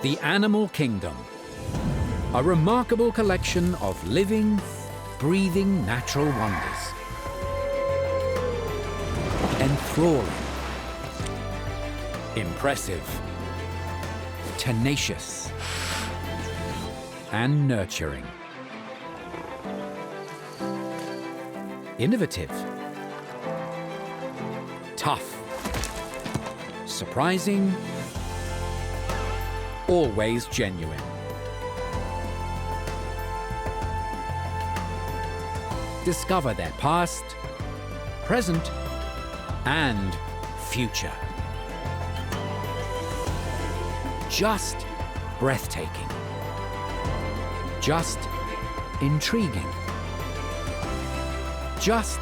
The animal kingdom. A remarkable collection of living, breathing natural wonders. Enthralling. Impressive. Tenacious. And nurturing. Innovative. Tough. Surprising. Always genuine. Discover their past, present, and future. Just breathtaking. Just intriguing. Just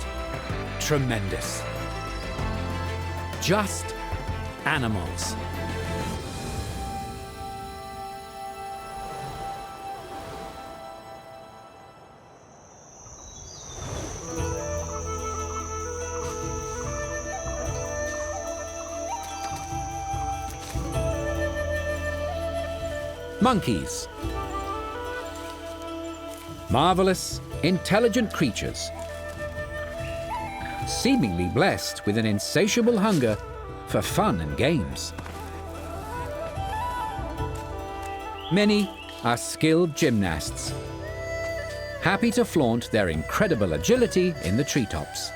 tremendous. Just animals. Monkeys. Marvelous, intelligent creatures, seemingly blessed with an insatiable hunger for fun and games. Many are skilled gymnasts, happy to flaunt their incredible agility in the treetops.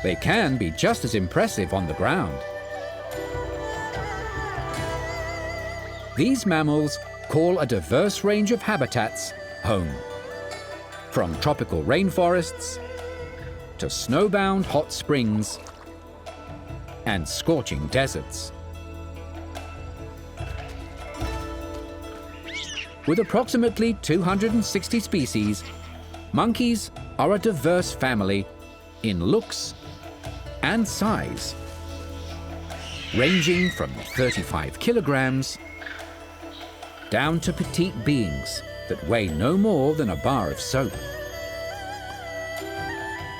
They can be just as impressive on the ground. These mammals call a diverse range of habitats home, from tropical rainforests to snowbound hot springs and scorching deserts. With approximately 260 species, monkeys are a diverse family in looks and size, ranging from 35 kilograms down to petite beings that weigh no more than a bar of soap.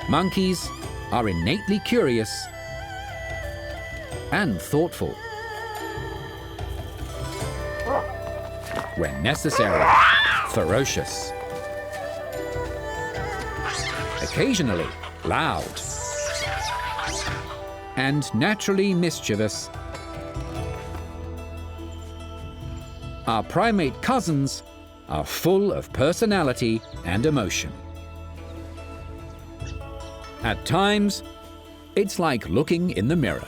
Monkeys are innately curious and thoughtful. When necessary, ferocious. Occasionally loud. And naturally mischievous. Our primate cousins are full of personality and emotion. At times, it's like looking in the mirror.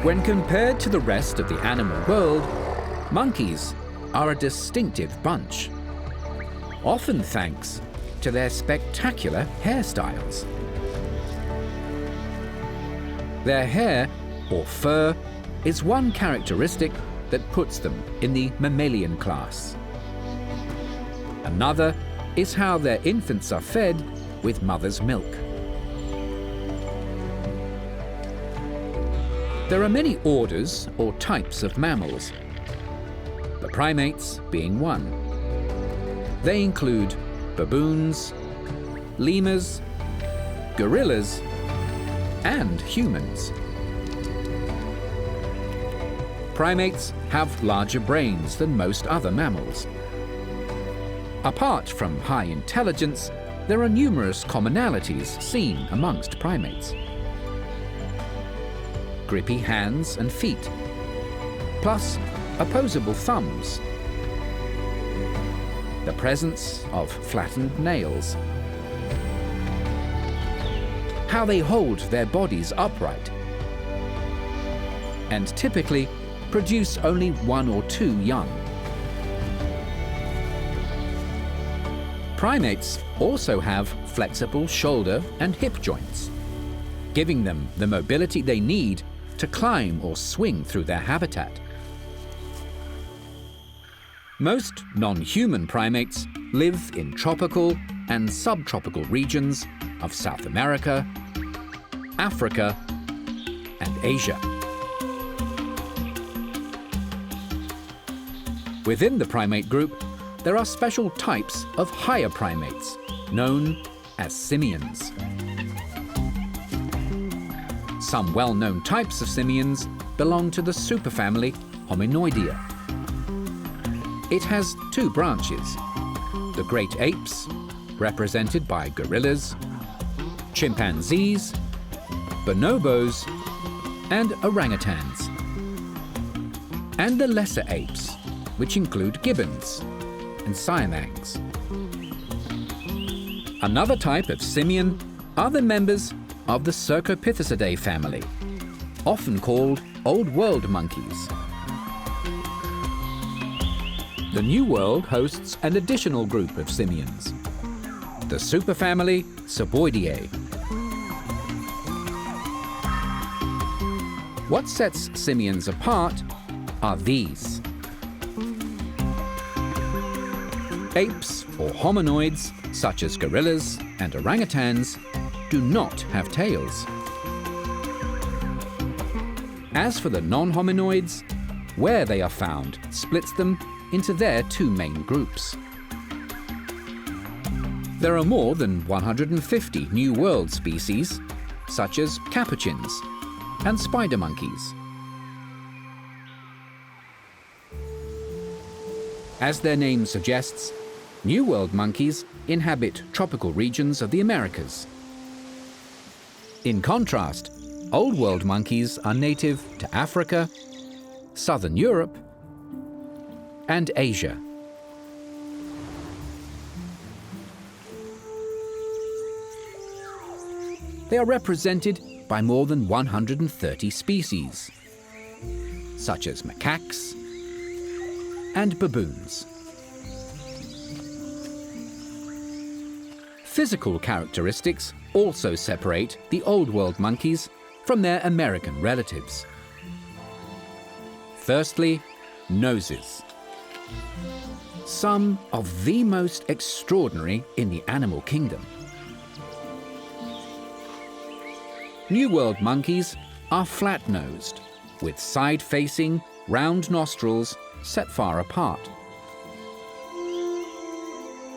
When compared to the rest of the animal world, monkeys are a distinctive bunch, often thanks to their spectacular hairstyles. Their hair, or fur, is one characteristic that puts them in the mammalian class. Another is how their infants are fed with mother's milk. There are many orders or types of mammals, the primates being one. They include baboons, lemurs, gorillas, and humans. Primates have larger brains than most other mammals. Apart from high intelligence, there are numerous commonalities seen amongst primates. Grippy hands and feet, plus opposable thumbs. The presence of flattened nails. How they hold their bodies upright. And typically produce only 1 or 2 young. Primates also have flexible shoulder and hip joints, giving them the mobility they need to climb or swing through their habitat. Most non-human primates live in tropical and subtropical regions of South America, Africa, and Asia. Within the primate group, there are special types of higher primates, known as simians. Some well-known types of simians belong to the superfamily Hominoidea. It has two branches: the great apes, represented by gorillas, chimpanzees, bonobos, and orangutans, and the lesser apes, which include gibbons and siamangs. Another type of simian are the members of the Cercopithecidae family, often called Old World monkeys. The New World hosts an additional group of simians, the superfamily Seboideae. What sets simians apart are these. Apes or hominoids, such as gorillas and orangutans, do not have tails. As for the non-hominoids, where they are found splits them into their two main groups. There are more than 150 New World species, such as capuchins and spider monkeys. As their name suggests, New World monkeys inhabit tropical regions of the Americas. In contrast, Old World monkeys are native to Africa, Southern Europe, and Asia. They are represented by more than 130 species, such as macaques and baboons. Physical characteristics also separate the Old World monkeys from their American relatives. Firstly, noses. Some of the most extraordinary in the animal kingdom. New World monkeys are flat-nosed, with side-facing, round nostrils set far apart.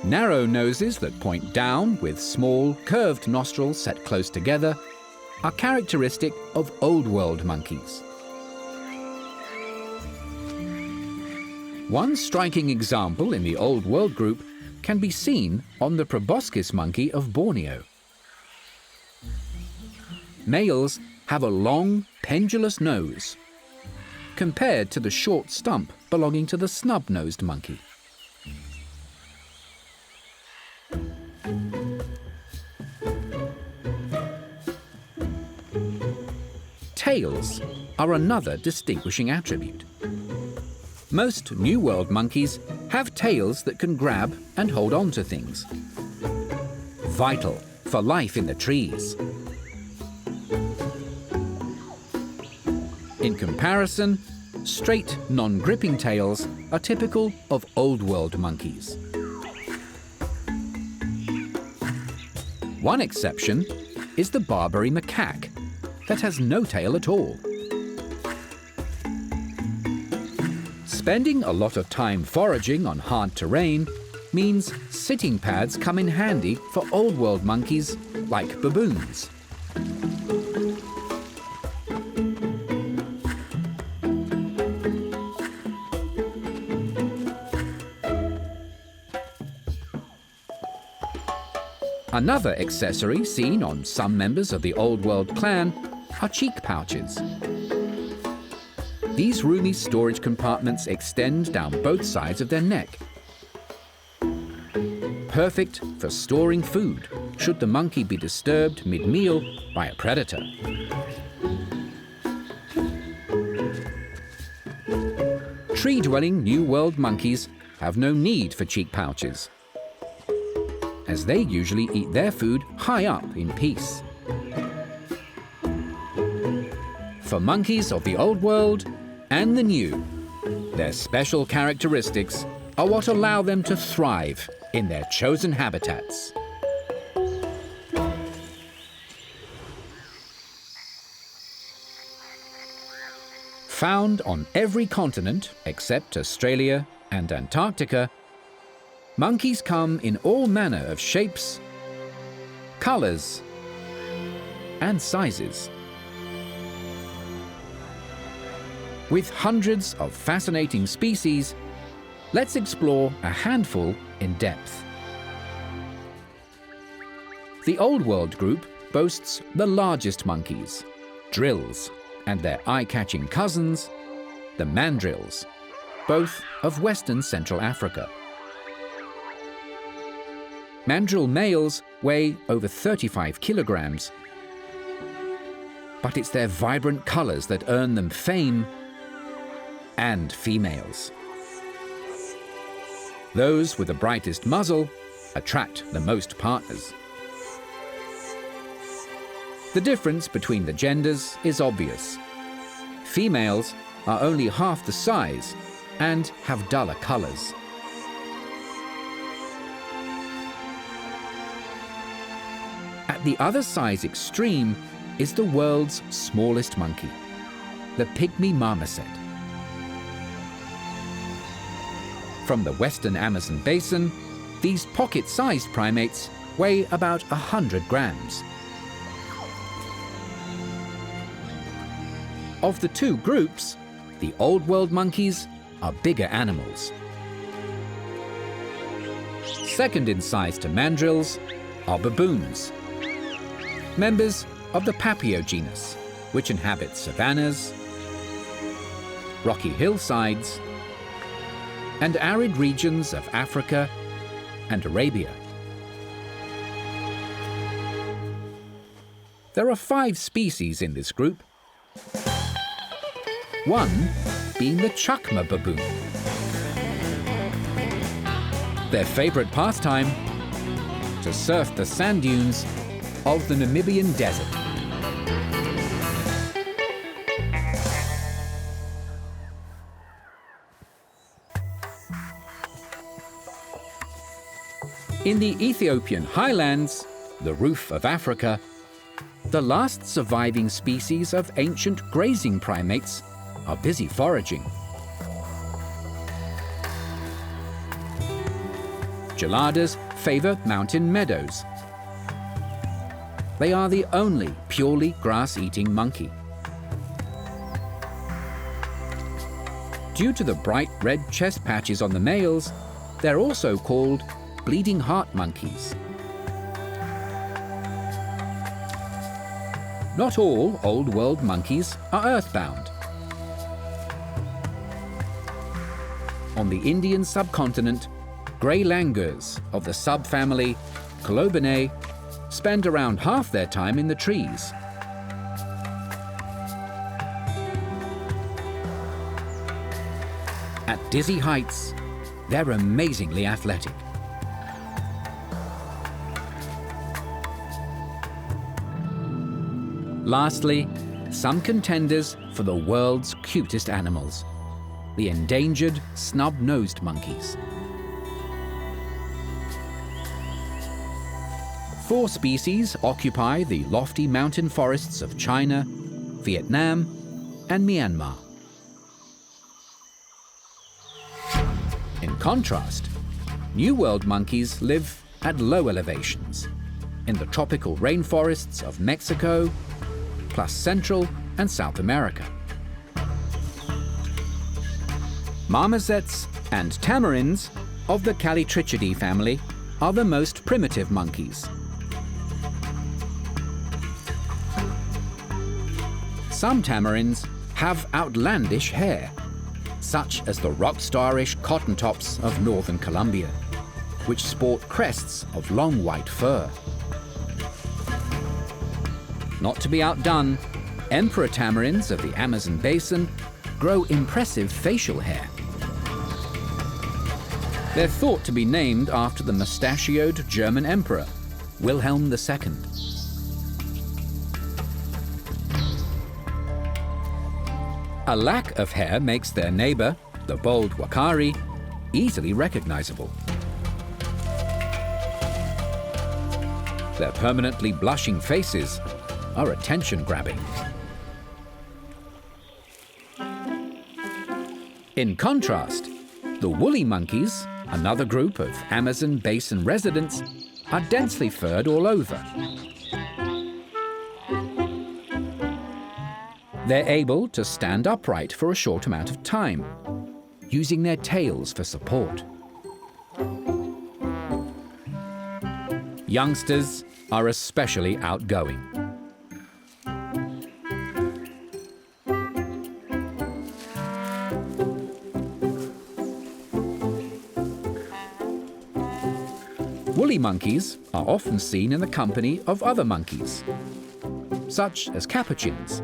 Narrow noses that point down with small, curved nostrils set close together are characteristic of Old World monkeys. One striking example in the Old World group can be seen on the proboscis monkey of Borneo. Males have a long, pendulous nose, compared to the short stump belonging to the snub-nosed monkey. Tails are another distinguishing attribute. Most New World monkeys have tails that can grab and hold on to things, vital for life in the trees. In comparison, straight, non-gripping tails are typical of Old World monkeys. One exception is the Barbary macaque, that has no tail at all. Spending a lot of time foraging on hard terrain means sitting pads come in handy for Old World monkeys like baboons. Another accessory seen on some members of the Old World clan are cheek pouches. These roomy storage compartments extend down both sides of their neck. Perfect for storing food, should the monkey be disturbed mid-meal by a predator. Tree-dwelling New World monkeys have no need for cheek pouches, as they usually eat their food high up in peace. For monkeys of the Old World and the New, their special characteristics are what allow them to thrive in their chosen habitats. Found on every continent except Australia, and Antarctica, monkeys come in all manner of shapes, colors, and sizes. With hundreds of fascinating species, let's explore a handful in depth. The Old World group boasts the largest monkeys, drills, and their eye-catching cousins, the mandrills, both of Western Central Africa. Mandrill males weigh over 35 kilograms, but it's their vibrant colors that earn them fame and females. Those with the brightest muzzle attract the most partners. The difference between the genders is obvious. Females are only half the size and have duller colors. At the other size extreme is the world's smallest monkey, the pygmy marmoset. From the western Amazon basin, these pocket-sized primates weigh about 100 grams. Of the two groups, the Old World monkeys are bigger animals. Second in size to mandrills are baboons, members of the Papio genus, which inhabit savannas, rocky hillsides, and arid regions of Africa and Arabia. There are 5 species in this group, one being the Chukma baboon. Their favorite pastime? To surf the sand dunes of the Namibian desert. In the Ethiopian highlands, the roof of Africa, the last surviving species of ancient grazing primates are busy foraging. Geladas favor mountain meadows. They are the only purely grass-eating monkey. Due to the bright red chest patches on the males, they're also called bleeding heart monkeys. Not all Old World monkeys are earthbound. On the Indian subcontinent, grey langurs of the subfamily Colobinae spend around half their time in the trees. At dizzy heights, they're amazingly athletic. Lastly, some contenders for the world's cutest animals, the endangered snub-nosed monkeys. 4 species occupy the lofty mountain forests of China, Vietnam, and Myanmar. In contrast, New World monkeys live at low elevations, in the tropical rainforests of Mexico, plus Central and South America. Marmosets and tamarins of the Callitrichidae family are the most primitive monkeys. Some tamarins have outlandish hair, such as the rock-starish cottontops of northern Colombia, which sport crests of long white fur. Not to be outdone, emperor tamarins of the Amazon basin grow impressive facial hair. They're thought to be named after the mustachioed German emperor, Wilhelm II. A lack of hair makes their neighbor, the bold wakari, easily recognizable. Their permanently blushing faces are attention-grabbing. In contrast, The woolly monkeys, another group of Amazon basin residents, are densely furred all over. They're able to stand upright for a short amount of time, using their tails for support. Youngsters are especially outgoing. Woolly monkeys are often seen in the company of other monkeys, such as capuchins.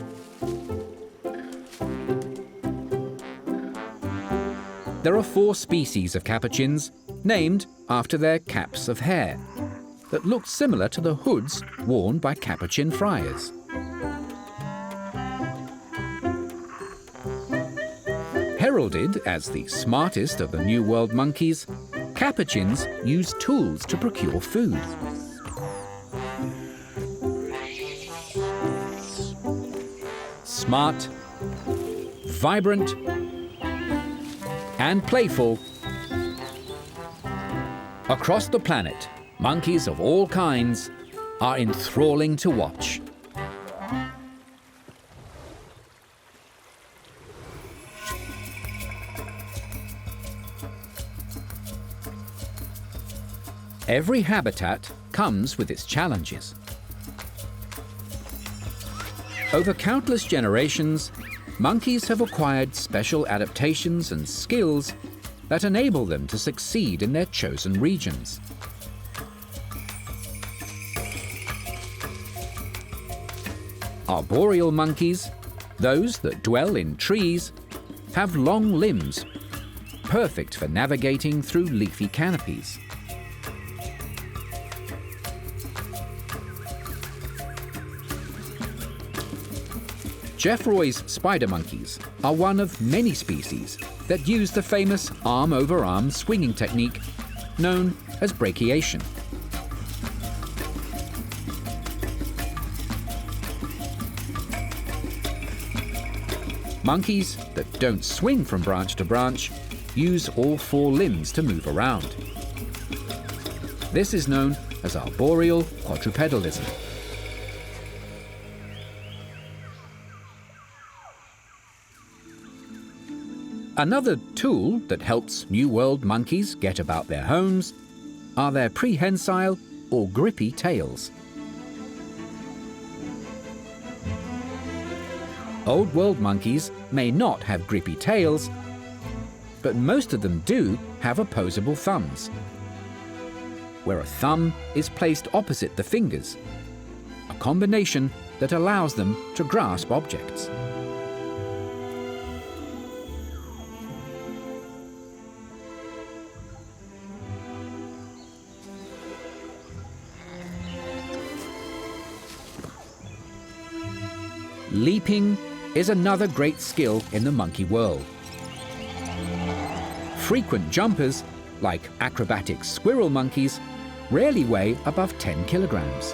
There are 4 species of capuchins named after their caps of hair that look similar to the hoods worn by capuchin friars. Heralded as the smartest of the New World monkeys, capuchins use tools to procure food. Smart, vibrant, and playful. Across the planet, monkeys of all kinds are enthralling to watch. Every habitat comes with its challenges. Over countless generations, monkeys have acquired special adaptations and skills that enable them to succeed in their chosen regions. Arboreal monkeys, those that dwell in trees, have long limbs, perfect for navigating through leafy canopies. Jeffroy's spider monkeys are one of many species that use the famous arm-over-arm swinging technique known as brachiation. Monkeys that don't swing from branch to branch use all 4 limbs to move around. This is known as arboreal quadrupedalism. Another tool that helps New World monkeys get about their homes are their prehensile or grippy tails. Old World monkeys may not have grippy tails, but most of them do have opposable thumbs, where a thumb is placed opposite the fingers, a combination that allows them to grasp objects. Leaping is another great skill in the monkey world. Frequent jumpers, like acrobatic squirrel monkeys, rarely weigh above 10 kilograms.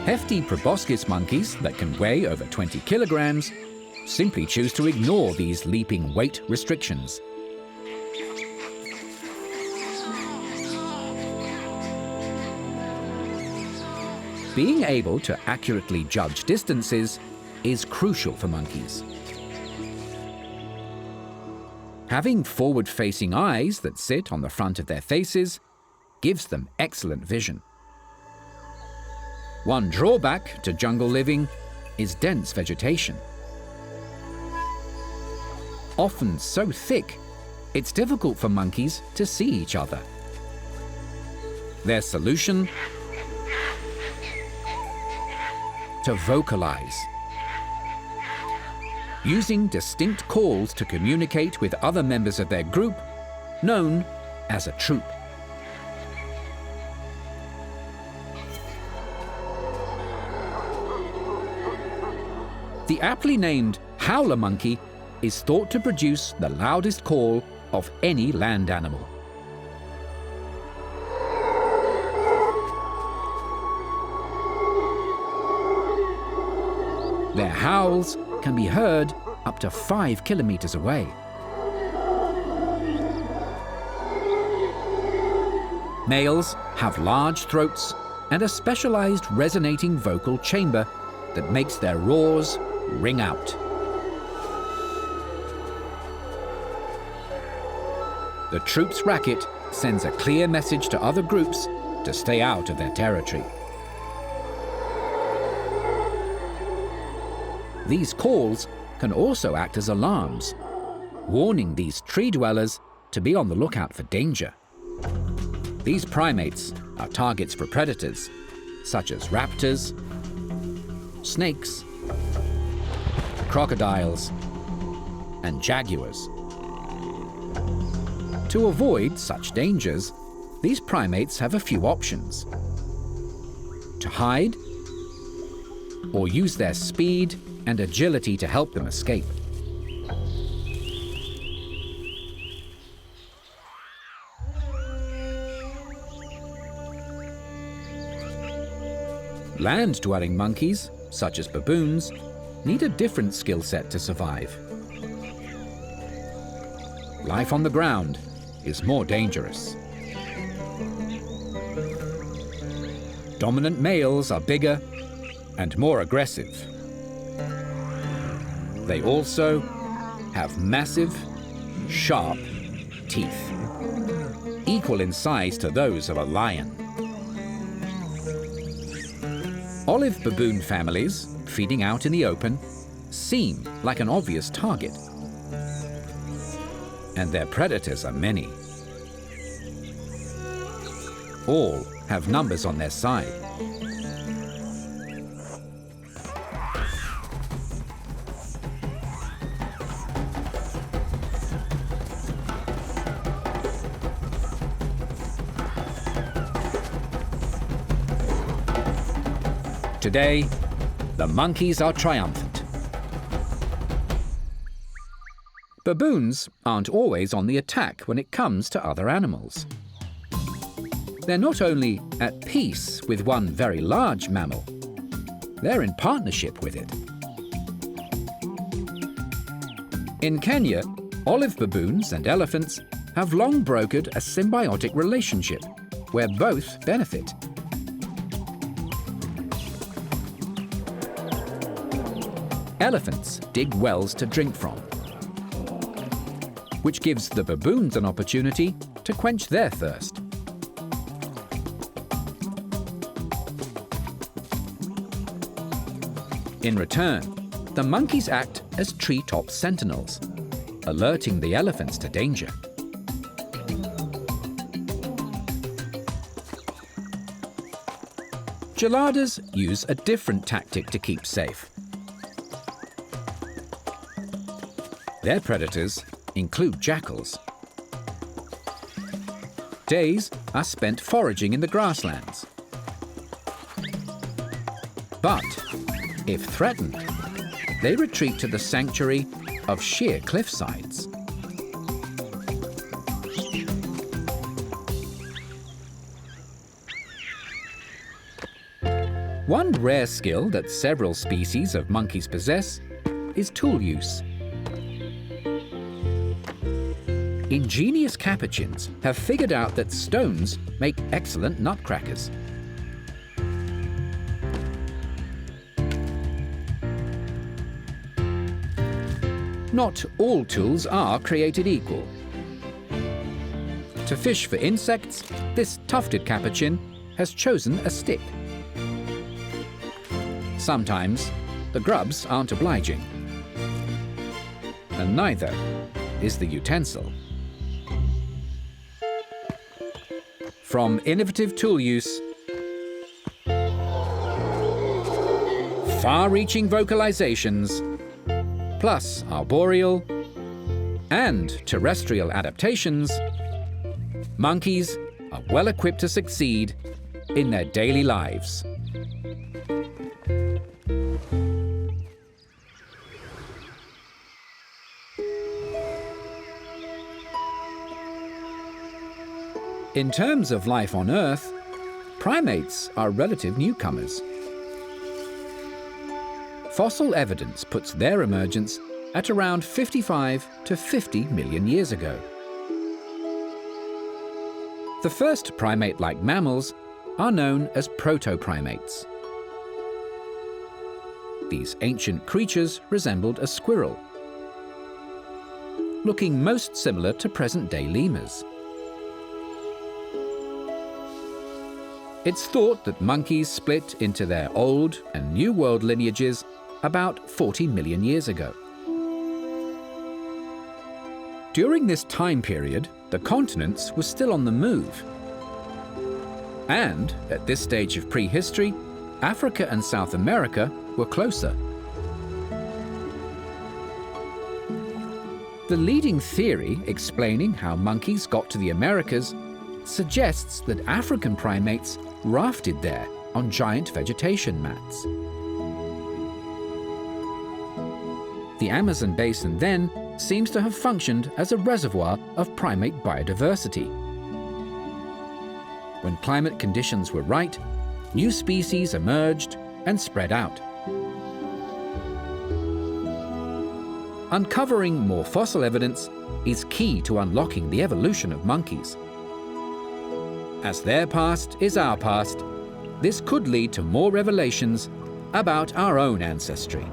Hefty proboscis monkeys that can weigh over 20 kilograms simply choose to ignore these leaping weight restrictions. Being able to accurately judge distances is crucial for monkeys. Having forward-facing eyes that sit on the front of their faces gives them excellent vision. One drawback to jungle living is dense vegetation. Often so thick, it's difficult for monkeys to see each other. Their solution? To vocalize. Using distinct calls to communicate with other members of their group, known as a troop. The aptly named howler monkey is thought to produce the loudest call of any land animal. Their howls can be heard up to 5 kilometers away. Males have large throats and a specialized resonating vocal chamber that makes their roars ring out. The troop's racket sends a clear message to other groups to stay out of their territory. These calls can also act as alarms, warning these tree dwellers to be on the lookout for danger. These primates are targets for predators, such as raptors, snakes, crocodiles, and jaguars. To avoid such dangers, these primates have a few options: to hide, or use their speed and agility to help them escape. Land-dwelling monkeys, such as baboons, need a different skill set to survive. Life on the ground is more dangerous. Dominant males are bigger and more aggressive. They also have massive, sharp teeth, equal in size to those of a lion. Olive baboon families, feeding out in the open, seem like an obvious target. And their predators are many. All have numbers on their side. Today, the monkeys are triumphant. Baboons aren't always on the attack when it comes to other animals. They're not only at peace with one very large mammal, they're in partnership with it. In Kenya, olive baboons and elephants have long brokered a symbiotic relationship where both benefit. Elephants dig wells to drink from, which gives the baboons an opportunity to quench their thirst. In return, the monkeys act as treetop sentinels, alerting the elephants to danger. Geladas use a different tactic to keep safe. Their predators include jackals. Days are spent foraging in the grasslands. But if threatened, they retreat to the sanctuary of sheer cliff sides. One rare skill that several species of monkeys possess is tool use. Ingenious capuchins have figured out that stones make excellent nutcrackers. Not all tools are created equal. To fish for insects, this tufted capuchin has chosen a stick. Sometimes the grubs aren't obliging, and neither is the utensil. From innovative tool use, far-reaching vocalizations, plus arboreal and terrestrial adaptations, monkeys are well equipped to succeed in their daily lives. In terms of life on Earth, primates are relative newcomers. Fossil evidence puts their emergence at around 55 to 50 million years ago. The first primate-like mammals are known as proto-primates. These ancient creatures resembled a squirrel, looking most similar to present-day lemurs. It's thought that monkeys split into their Old and New World lineages about 40 million years ago. During this time period, the continents were still on the move. And, at this stage of prehistory, Africa and South America were closer. The leading theory explaining how monkeys got to the Americas suggests that African primates rafted there on giant vegetation mats. The Amazon basin then seems to have functioned as a reservoir of primate biodiversity. When climate conditions were right, new species emerged and spread out. Uncovering more fossil evidence is key to unlocking the evolution of monkeys. As their past is our past, this could lead to more revelations about our own ancestry.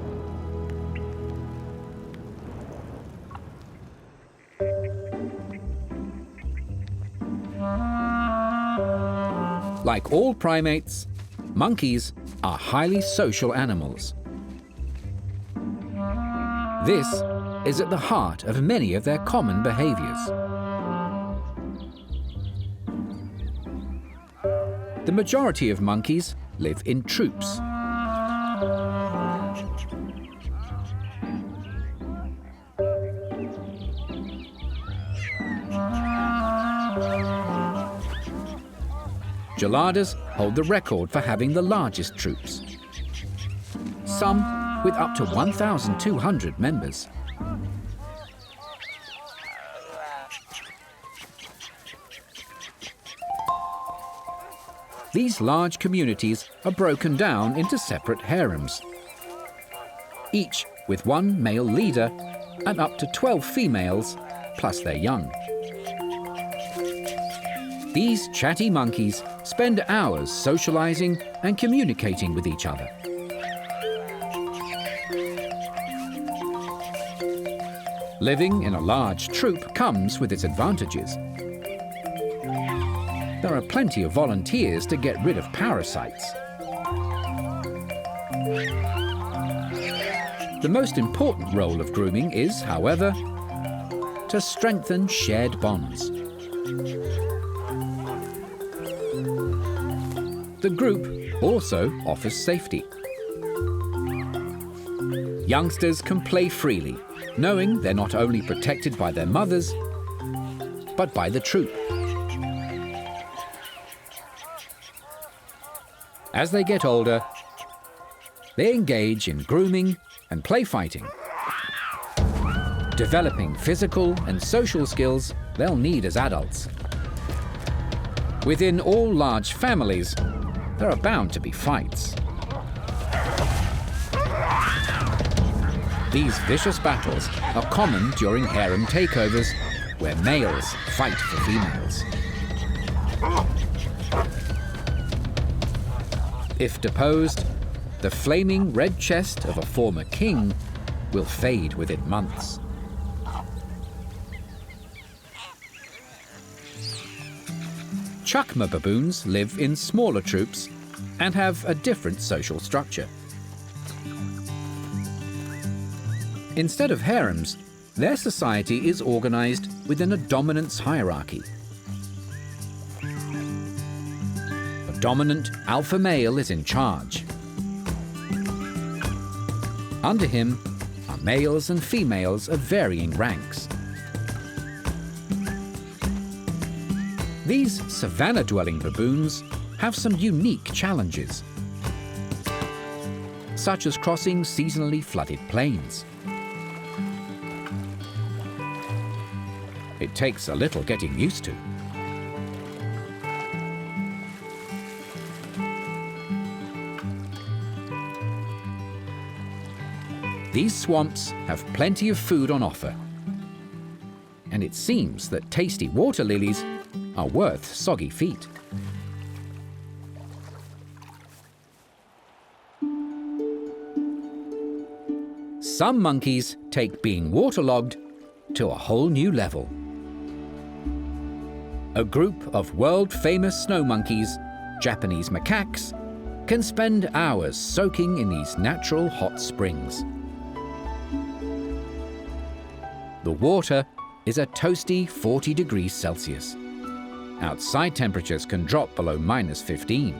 Like all primates, monkeys are highly social animals. This is at the heart of many of their common behaviors. The majority of monkeys live in troops. Geladas hold the record for having the largest troops, some with up to 1,200 members. These large communities are broken down into separate harems, each with one male leader and up to 12 females, plus their young. These chatty monkeys spend hours socializing and communicating with each other. Living in a large troop comes with its advantages. There are plenty of volunteers to get rid of parasites. The most important role of grooming is, however, to strengthen shared bonds. The group also offers safety. Youngsters can play freely, knowing they're not only protected by their mothers, but by the troop. As they get older, they engage in grooming and play fighting, developing physical and social skills they'll need as adults. Within all large families, there are bound to be fights. These vicious battles are common during harem takeovers, where males fight for females. If deposed, the flaming red chest of a former king will fade within months. Chukma baboons live in smaller troops and have a different social structure. Instead of harems, their society is organized within a dominance hierarchy. A dominant alpha male is in charge. Under him are males and females of varying ranks. These savanna-dwelling baboons have some unique challenges, such as crossing seasonally flooded plains. It takes a little getting used to. these swamps have plenty of food on offer. And it seems that tasty water lilies are worth soggy feet. Some monkeys take being waterlogged to a whole new level. A group of world-famous snow monkeys, Japanese macaques, can spend hours soaking in these natural hot springs. The water is a toasty 40 degrees Celsius. Outside temperatures can drop below -15.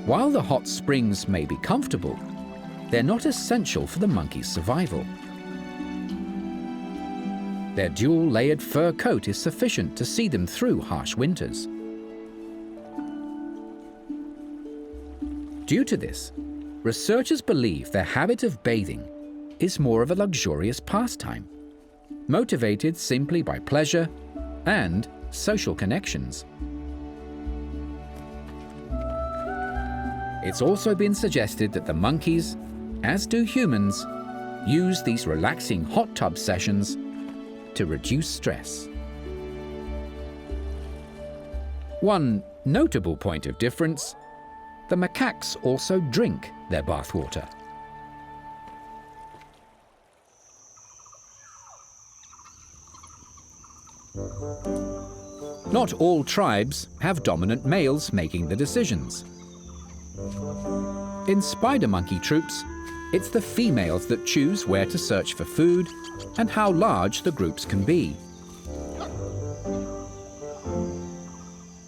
While the hot springs may be comfortable, they're not essential for the monkey's survival. Their dual-layered fur coat is sufficient to see them through harsh winters. Due to this, researchers believe their habit of bathing is more of a luxurious pastime, motivated simply by pleasure and social connections. It's also been suggested that the monkeys, as do humans, use these relaxing hot tub sessions to reduce stress. One notable point of difference: the macaques also drink their bathwater. Not all tribes have dominant males making the decisions. In spider monkey troops, it's the females that choose where to search for food and how large the groups can be.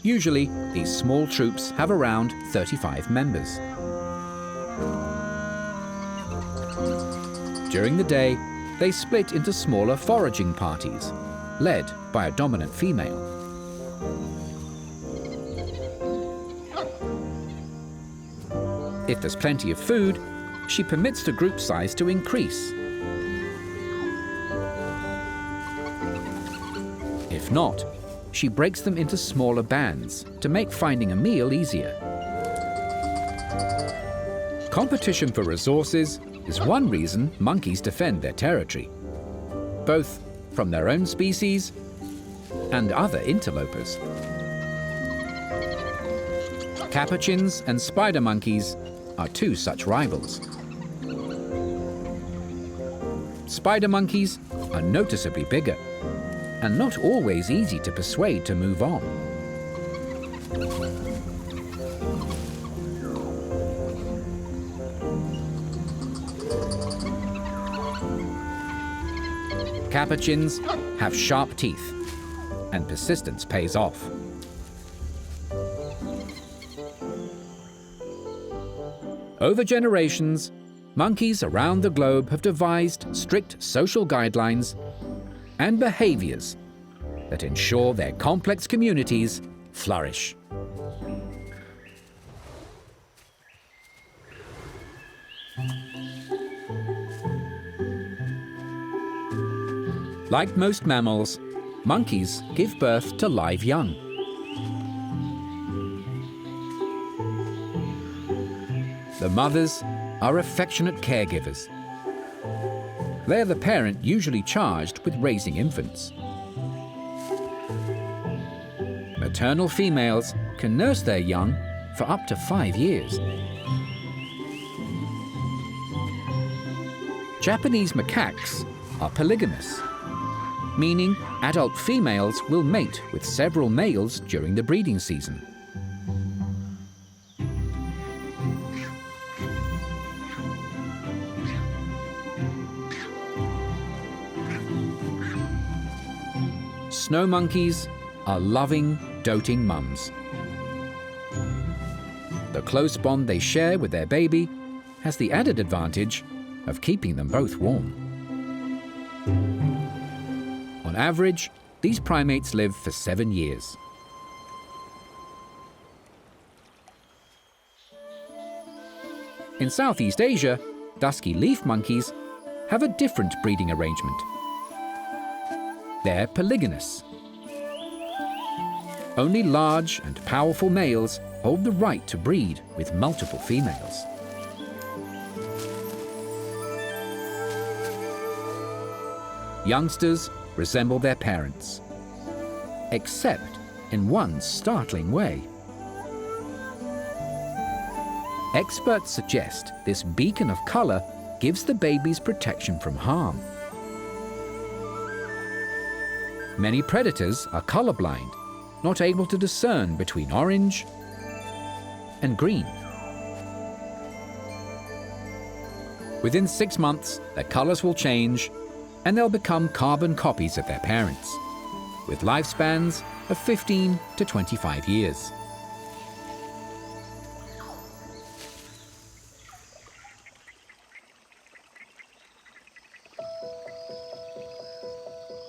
Usually, these small troops have around 35 members. During the day, they split into smaller foraging parties, led by a dominant female. If there's plenty of food, she permits the group size to increase. If not, she breaks them into smaller bands to make finding a meal easier. Competition for resources is one reason monkeys defend their territory, both from their own species and other interlopers. Capuchins and spider monkeys are two such rivals. Spider monkeys are noticeably bigger and not always easy to persuade to move on. Capuchins have sharp teeth, and persistence pays off. Over generations, monkeys around the globe have devised strict social guidelines and behaviors that ensure their complex communities flourish. Like most mammals, monkeys give birth to live young. The mothers are affectionate caregivers. They're the parent usually charged with raising infants. Maternal females can nurse their young for up to 5 years. Japanese macaques are polygamous, meaning adult females will mate with several males during the breeding season. Snow monkeys are loving, doting mums. The close bond they share with their baby has the added advantage of keeping them both warm. On average, these primates live for 7 years. In Southeast Asia, dusky leaf monkeys have a different breeding arrangement. They're polygynous. Only large and powerful males hold the right to breed with multiple females. Youngsters resemble their parents, except in one startling way. Experts suggest this beacon of color gives the babies protection from harm. Many predators are colorblind, not able to discern between orange and green. Within 6 months, their colors will change and they'll become carbon copies of their parents, with lifespans of 15 to 25 years.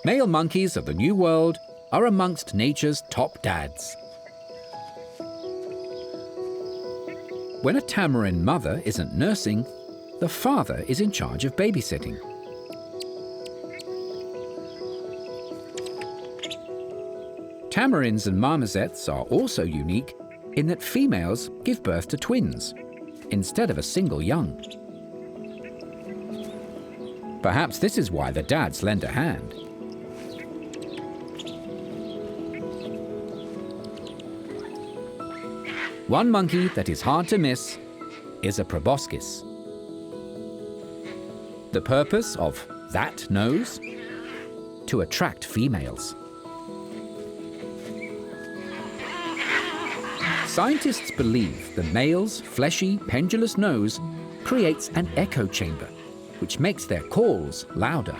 Male monkeys of the New World are amongst nature's top dads. When a tamarin mother isn't nursing, the father is in charge of babysitting. Tamarins and marmosets are also unique in that females give birth to twins instead of a single young. Perhaps this is why the dads lend a hand. One monkey that is hard to miss is a proboscis. The purpose of that nose? To attract females. Scientists believe the male's fleshy, pendulous nose creates an echo chamber, which makes their calls louder.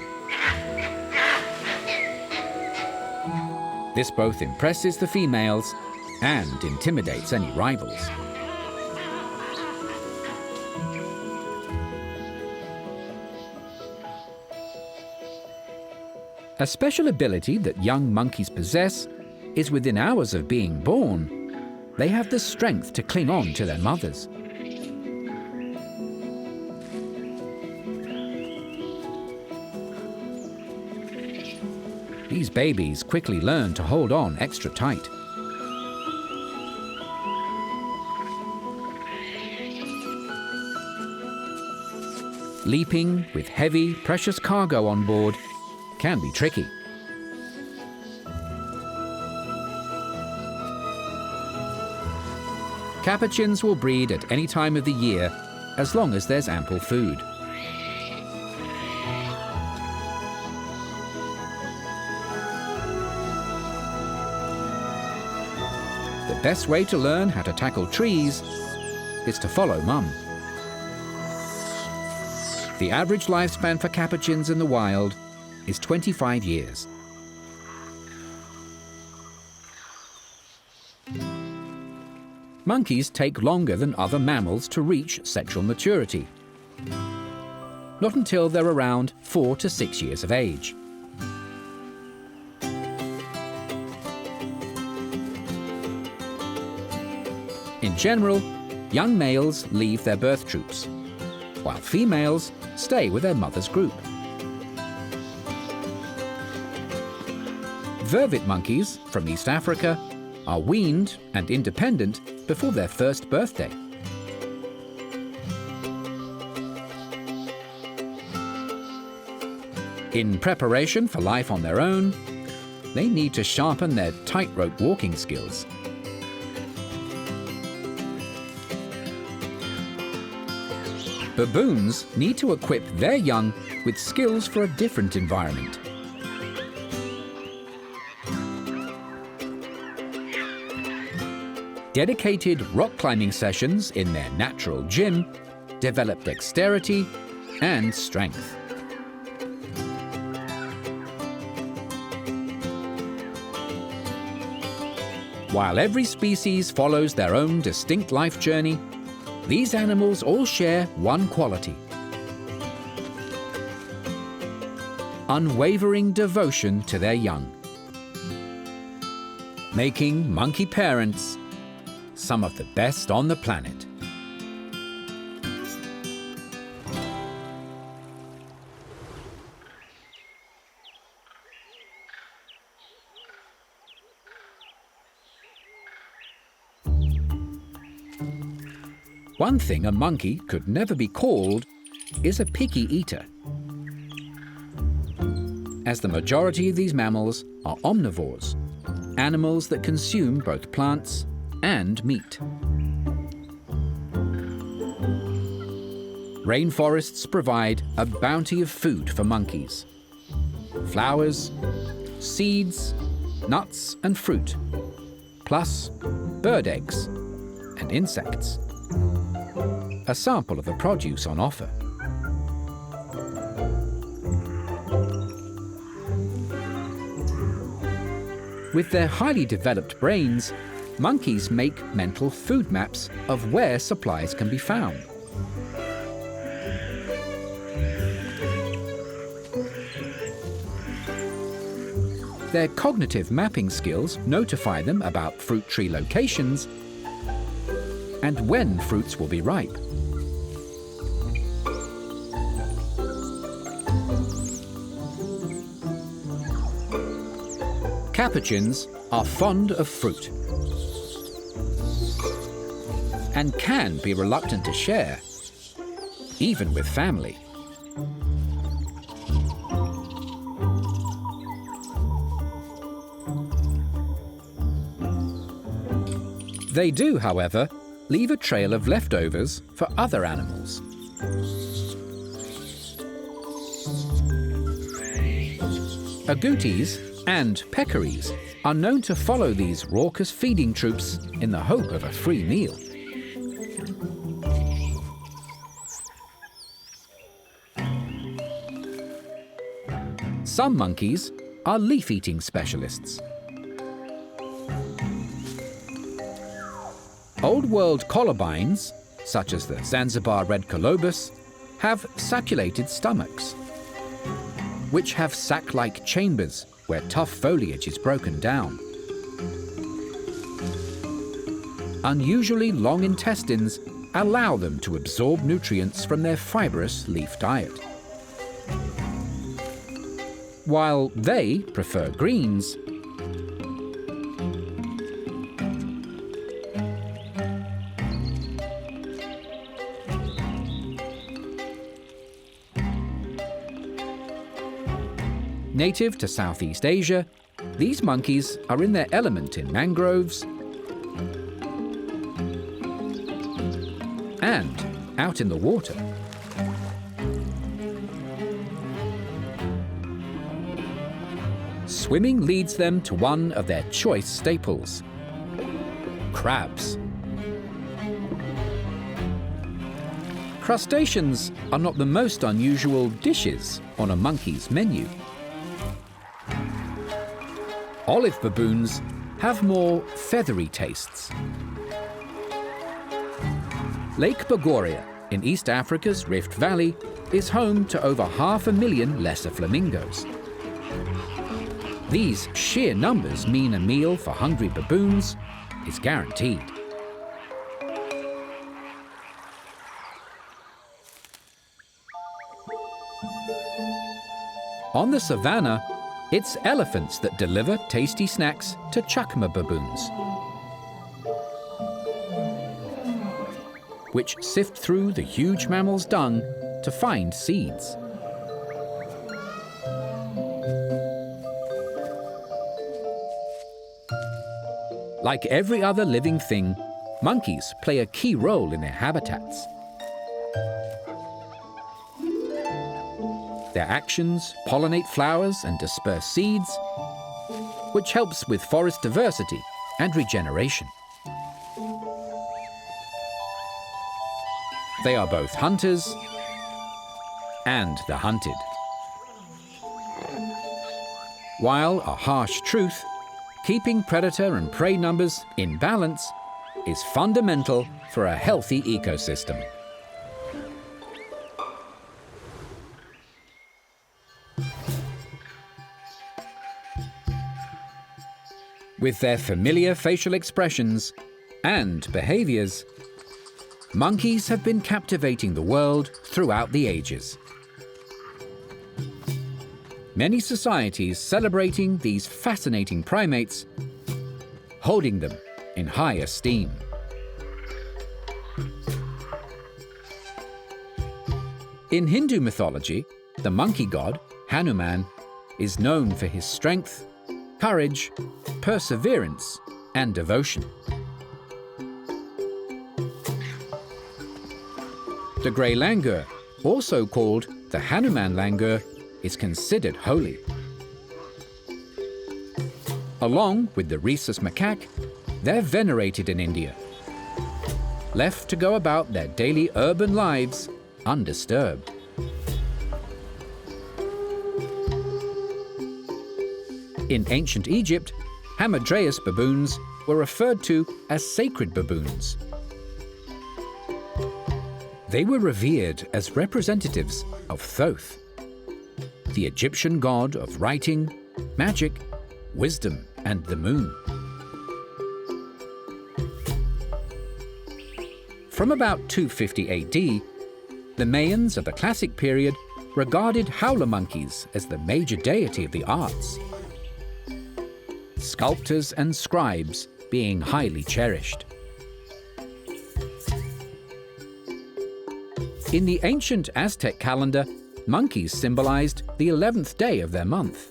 This both impresses the females and intimidates any rivals. A special ability that young monkeys possess is within hours of being born, they have the strength to cling on to their mothers. These babies quickly learn to hold on extra tight. Leaping with heavy, precious cargo on board can be tricky. Capuchins will breed at any time of the year as long as there's ample food. The best way to learn how to tackle trees is to follow Mum. The average lifespan for capuchins in the wild is 25 years. Monkeys take longer than other mammals to reach sexual maturity. Not until they're around 4 to 6 years of age. In general, young males leave their birth troops, while females stay with their mother's group. Vervet monkeys from East Africa are weaned and independent before their first birthday. In preparation for life on their own, they need to sharpen their tightrope walking skills. Baboons need to equip their young with skills for a different environment. Dedicated rock climbing sessions in their natural gym develop dexterity and strength. While every species follows their own distinct life journey, these animals all share one quality: unwavering devotion to their young, making monkey parents some of the best on the planet. One thing a monkey could never be called is a picky eater, as the majority of these mammals are omnivores, animals that consume both plants and meat. Rainforests provide a bounty of food for monkeys: flowers, seeds, nuts and fruit, plus bird eggs and insects. A sample of the produce on offer. With their highly developed brains, monkeys make mental food maps of where supplies can be found. Their cognitive mapping skills notify them about fruit tree locations and when fruits will be ripe. Capuchins are fond of fruit and can be reluctant to share, even with family. They do, however, leave a trail of leftovers for other animals. Agoutis and peccaries are known to follow these raucous feeding troops in the hope of a free meal. Some monkeys are leaf-eating specialists. Old World columbines, such as the Zanzibar red colobus, have sacculated stomachs, which have sac-like chambers where tough foliage is broken down. Unusually long intestines allow them to absorb nutrients from their fibrous leaf diet. While they prefer greens, native to Southeast Asia, these monkeys are in their element in mangroves and out in the water. Swimming leads them to one of their choice staples: crabs. Crustaceans are not the most unusual dishes on a monkey's menu. Olive baboons have more feathery tastes. Lake Bogoria in East Africa's Rift Valley is home to over 500,000 lesser flamingos. These sheer numbers mean a meal for hungry baboons is guaranteed. On the savannah, it's elephants that deliver tasty snacks to chacma baboons, which sift through the huge mammal's dung to find seeds. Like every other living thing, monkeys play a key role in their habitats. Their actions pollinate flowers and disperse seeds, which helps with forest diversity and regeneration. They are both hunters and the hunted. While a harsh truth, keeping predator and prey numbers in balance is fundamental for a healthy ecosystem. With their familiar facial expressions and behaviors, monkeys have been captivating the world throughout the ages. Many societies celebrating these fascinating primates, holding them in high esteem. In Hindu mythology, the monkey god, Hanuman, is known for his strength, courage, perseverance, and devotion. The grey langur, also called the Hanuman langur, is considered holy. Along with the rhesus macaque, they're venerated in India, left to go about their daily urban lives undisturbed. In ancient Egypt, Hamadryas baboons were referred to as sacred baboons. They were revered as representatives of Thoth, the Egyptian god of writing, magic, wisdom, and the moon. From about 250 AD, the Mayans of the Classic period regarded howler monkeys as the major deity of the arts, sculptors and scribes being highly cherished. In the ancient Aztec calendar, monkeys symbolized the 11th day of their month.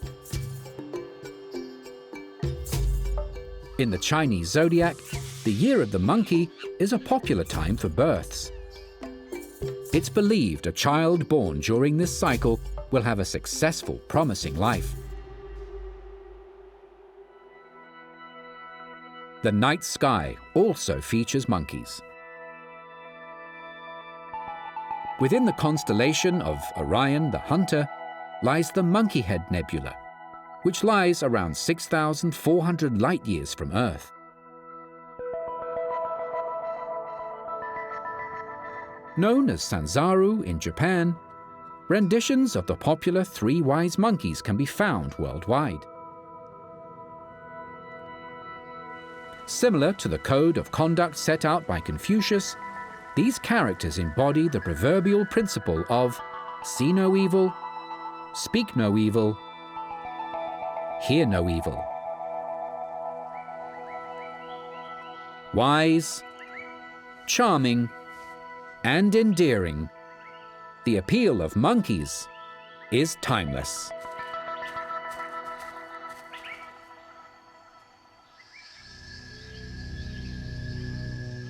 In the Chinese zodiac, the year of the monkey is a popular time for births. It's believed a child born during this cycle will have a successful, promising life. The night sky also features monkeys. Within the constellation of Orion the Hunter lies the Monkey Head Nebula, which lies around 6,400 light-years from Earth. Known as Sanzaru in Japan, renditions of the popular Three Wise Monkeys can be found worldwide. Similar to the code of conduct set out by Confucius, these characters embody the proverbial principle of see no evil, speak no evil, hear no evil. Wise, charming, and endearing, the appeal of monkeys is timeless.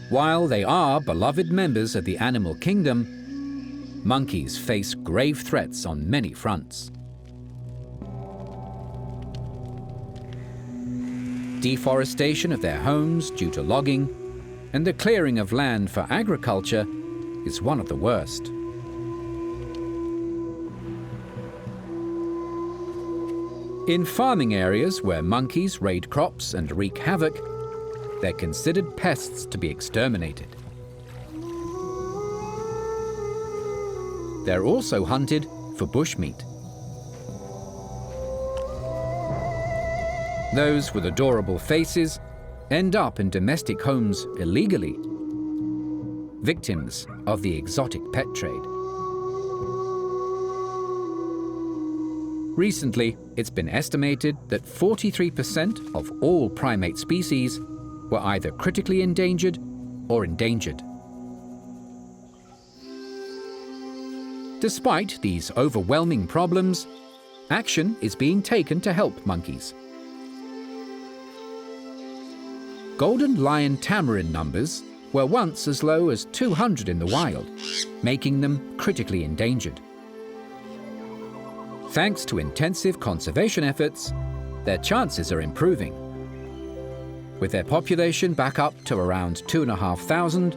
While they are beloved members of the animal kingdom, monkeys face grave threats on many fronts. Deforestation of their homes due to logging and the clearing of land for agriculture is one of the worst. In farming areas where monkeys raid crops and wreak havoc, they're considered pests to be exterminated. They're also hunted for bushmeat. Those with adorable faces end up in domestic homes illegally, victims of the exotic pet trade. Recently, it's been estimated that 43% of all primate species were either critically endangered or endangered. Despite these overwhelming problems, action is being taken to help monkeys. Golden lion tamarin numbers were once as low as 200 in the wild, making them critically endangered. Thanks to intensive conservation efforts, their chances are improving. With their population back up to around 2,500,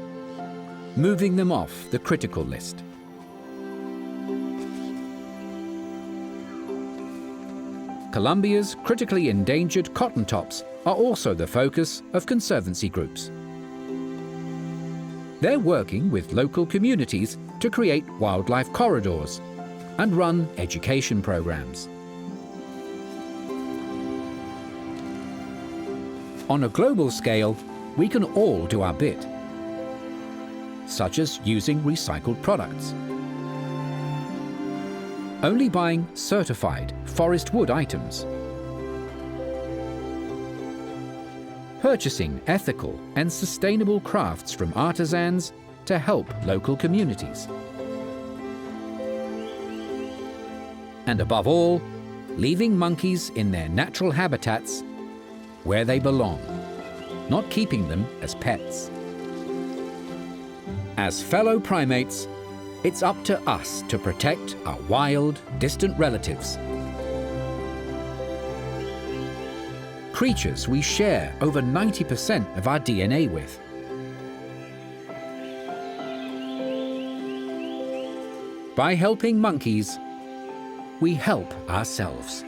moving them off the critical list. Colombia's critically endangered cottontops are also the focus of conservancy groups. They're working with local communities to create wildlife corridors and run education programs. On a global scale, we can all do our bit, such as using recycled products, only buying certified forest wood items, purchasing ethical and sustainable crafts from artisans to help local communities, And above all, leaving monkeys in their natural habitats where they belong, not keeping them as pets. As fellow primates, it's up to us to protect our wild, distant relatives. Creatures we share over 90% of our DNA with. By helping monkeys, we help ourselves.